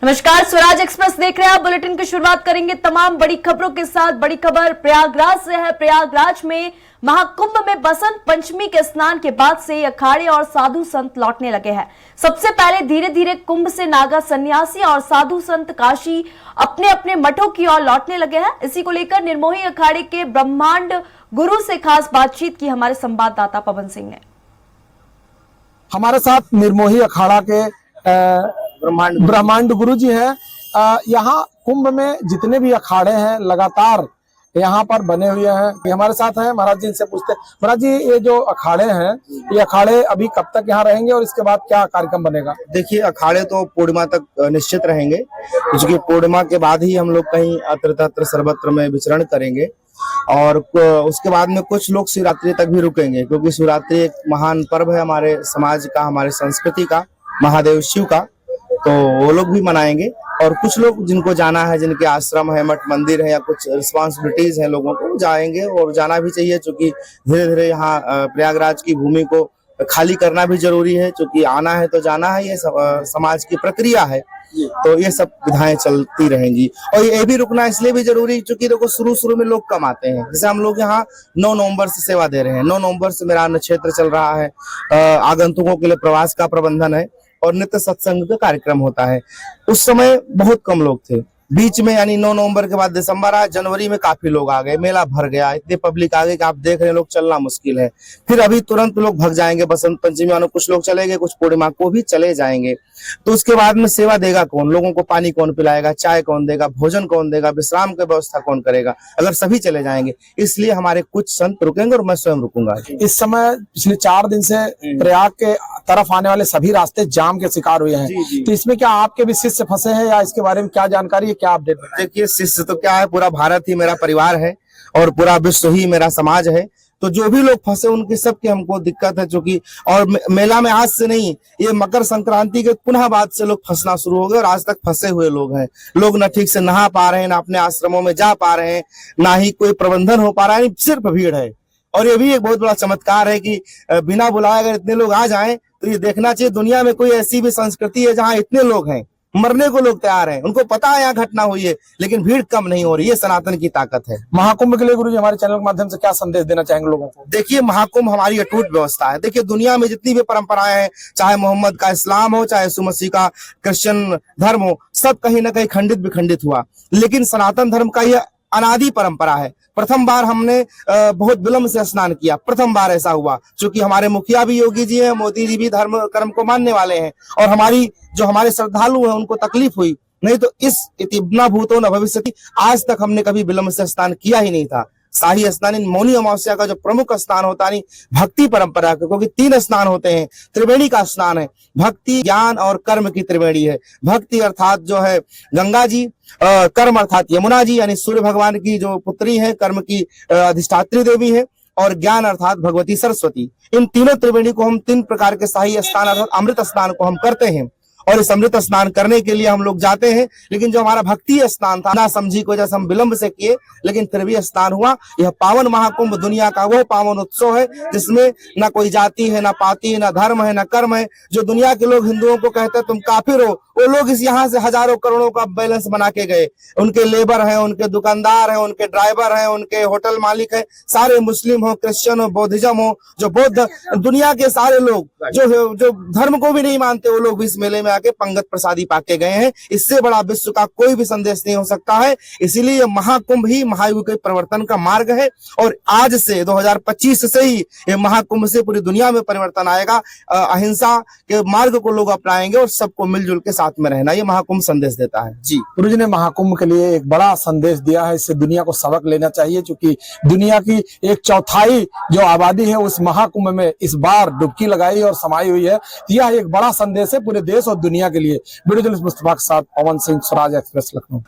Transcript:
नमस्कार, स्वराज एक्सप्रेस देख रहे हैं आप। बुलेटिन की शुरुआत करेंगे तमाम बड़ी खबरों के साथ। बड़ी खबर प्रयागराज से है। प्रयागराज में महाकुंभ में बसंत पंचमी के स्नान के बाद से अखाड़े और साधु संत लौटने लगे हैं। सबसे पहले धीरे धीरे कुंभ से नागा सन्यासी और साधु संत काशी अपने अपने मठों की ओर लौटने लगे हैं। इसी को लेकर निर्मोही अखाड़े के ब्रह्मांड गुरु से खास बातचीत की हमारे संवाददाता पवन सिंह ने। हमारे साथ निर्मोही अखाड़ा के ब्रह्मांड गुरु जी हैं। यहाँ कुंभ में जितने भी अखाड़े हैं लगातार यहाँ पर बने हुए हैं। ये हमारे साथ हैं। महाराज जी इनसे पूछते हैं, महाराज जी ये जो अखाड़े हैं, ये अखाड़े अभी कब तक यहाँ रहेंगे और इसके बाद क्या कार्यक्रम बनेगा? देखिए, अखाड़े तो पूर्णिमा तक निश्चित रहेंगे, क्योंकि पूर्णिमा के बाद ही हम लोग कहीं अत्र तत्र सर्वत्र में विचरण करेंगे और उसके बाद में कुछ लोग शिवरात्रि तक भी रुकेंगे, क्योंकि शिवरात्रि एक महान पर्व है हमारे समाज का, हमारे संस्कृति का, महादेव शिव का, तो वो लोग भी मनाएंगे। और कुछ लोग जिनको जाना है, जिनके आश्रम है, मठ मंदिर है या कुछ रिस्पॉन्सिबिलिटीज है लोगों को, जाएंगे और जाना भी चाहिए, क्योंकि धीरे धीरे यहाँ प्रयागराज की भूमि को खाली करना भी जरूरी है, क्योंकि आना है तो जाना है, ये समाज की प्रक्रिया है। तो ये सब विधाएं चलती रहेंगी और ये भी रुकना इसलिए भी जरूरी, क्योंकि देखो शुरू में लोग कम आते हैं। जैसे हम लोग यहाँ 9 नवंबर से सेवा दे रहे हैं। 9 नवंबर से मेरा अन्न क्षेत्र चल रहा है, आगंतुकों के लिए प्रवास का प्रबंधन है और नित्य सत्संग का कार्यक्रम होता है। उस समय बहुत कम लोग थे। बीच में यानी 9 नवंबर के बाद दिसंबर आया, जनवरी में काफी लोग आ गए, मेला भर गया, इतने पब्लिक आ गए कि आप देख रहे हैं लोग चलना मुश्किल है। फिर अभी तुरंत लोग भग जाएंगे बसंत पंचमी वालों, कुछ लोग चले गए, कुछ पूर्णिमा को भी चले जाएंगे। तो उसके बाद में सेवा देगा कौन? लोगों को पानी कौन पिलाएगा, चाय कौन देगा, भोजन कौन देगा, विश्राम की व्यवस्था कौन करेगा, अगर सभी चले जाएंगे? इसलिए हमारे कुछ संत रुकेंगे और मैं स्वयं रुकूंगा। इस समय पिछले 4 दिन से प्रयाग के तरफ आने वाले सभी रास्ते जाम के शिकार हुए हैं। तो इसमें क्या आपके भी शिष्य फंसे हैं या इसके बारे में क्या जानकारी है, क्या अपडेट? देखिए, शिष्य तो क्या है, पूरा भारत ही मेरा परिवार है और पूरा विश्व ही मेरा समाज है। तो जो भी लोग फंसे उनके सबके हमको दिक्कत है, क्योंकि और मेला में आज से नहीं, ये मकर संक्रांति के पुनः बाद से लोग फंसना शुरू हो गए और आज तक फंसे हुए लोग हैं। लोग ना ठीक से नहा पा रहे हैं, ना अपने आश्रमों में जा पा रहे हैं, ना ही कोई प्रबंधन हो पा रहा है, सिर्फ भीड़ है। और ये भी एक बहुत बड़ा चमत्कार है कि बिना बुलाए अगर इतने लोग आ जाएं तो ये देखना चाहिए दुनिया में कोई ऐसी भी संस्कृति है जहाँ इतने लोग हैं, मरने को लोग तैयार हैं, उनको पता है यहाँ घटना हुई है, लेकिन भीड़ कम नहीं हो रही। ये सनातन की ताकत है। महाकुंभ के लिए गुरु जी हमारे चैनल के माध्यम से क्या संदेश देना चाहेंगे लोगों को? देखिए, महाकुंभ हमारी अटूट व्यवस्था है। देखिए, दुनिया में जितनी भी परंपराएं हैं, चाहे मोहम्मद का इस्लाम हो, चाहे यीशु मसीह का क्रिश्चियन धर्म हो, सब कहीं ना कहीं खंडित विखंडित हुआ, लेकिन सनातन धर्म का यह अनादि परंपरा है। प्रथम बार हमने बहुत विलंब से स्नान किया, प्रथम बार ऐसा हुआ, क्योंकि हमारे मुखिया भी योगी जी हैं, मोदी जी भी धर्म कर्म को मानने वाले हैं और हमारी जो हमारे श्रद्धालु हैं उनको तकलीफ हुई। नहीं तो इस इतिना भूतो न भविष्यति, आज तक हमने कभी विलंब से स्नान किया ही नहीं था। शाही स्नान इन मौनी अमावस्या का जो प्रमुख स्नान होता है भक्ति परंपरा का, क्योंकि 3 स्नान होते हैं। त्रिवेणी का स्नान है, भक्ति ज्ञान और कर्म की त्रिवेणी है। भक्ति अर्थात जो है गंगा जी, कर्म अर्थात यमुना जी यानी सूर्य भगवान की जो पुत्री है, कर्म की अधिष्ठात्री देवी है, और ज्ञान अर्थात भगवती सरस्वती। इन तीनों त्रिवेणी को हम 3 प्रकार के शाही स्नान अर्थात अमृत स्नान को हम करते हैं और इस अमृत स्नान करने के लिए हम लोग जाते हैं। लेकिन जो हमारा भक्ति स्नान था, ना समझी को वजह से हम विलंब से किए, लेकिन फिर भी स्नान हुआ। यह पावन महाकुंभ दुनिया का वो पावन उत्सव है जिसमें ना कोई जाति है, ना पाति है, ना धर्म है, ना कर्म है। जो दुनिया के लोग हिंदुओं को कहते हैं तुम काफिर हो, वो लोग इस यहाँ से हजारों करोड़ों का बैलेंस बना के गए। उनके लेबर हैं, उनके दुकानदार हैं, उनके ड्राइवर हैं, उनके होटल मालिक हैं, सारे मुस्लिम हो, क्रिश्चियन हो, बौद्धिज्म हो, जो बौद्ध दुनिया के सारे लोग जो धर्म को भी नहीं मानते, वो लोग इस मेले में आके पंगत प्रसादी पाके गए हैं। इससे बड़ा विश्व का कोई भी संदेश नहीं हो सकता है। इसीलिए ये महाकुंभ ही महायुग के परिवर्तन का मार्ग है और आज से 2025 से ही ये महाकुंभ से पूरी दुनिया में परिवर्तन आएगा। अहिंसा के मार्ग को लोग अपनाएंगे और सबको मिलजुल के साथ में रहना, ये महाकुंभ संदेश देता है। जी, गुरु जी ने महाकुंभ के लिए एक बड़ा संदेश दिया है। इससे दुनिया को सबक लेना चाहिए, क्योंकि दुनिया की 1/4 जो आबादी है उस महाकुंभ में इस बार डुबकी लगाई और समाई हुई है। यह एक बड़ा संदेश है पूरे देश और दुनिया के लिए। वीडियो जर्नलिस्ट मुस्तफा के साथ पवन सिंह, स्वराज एक्सप्रेस, लखनऊ।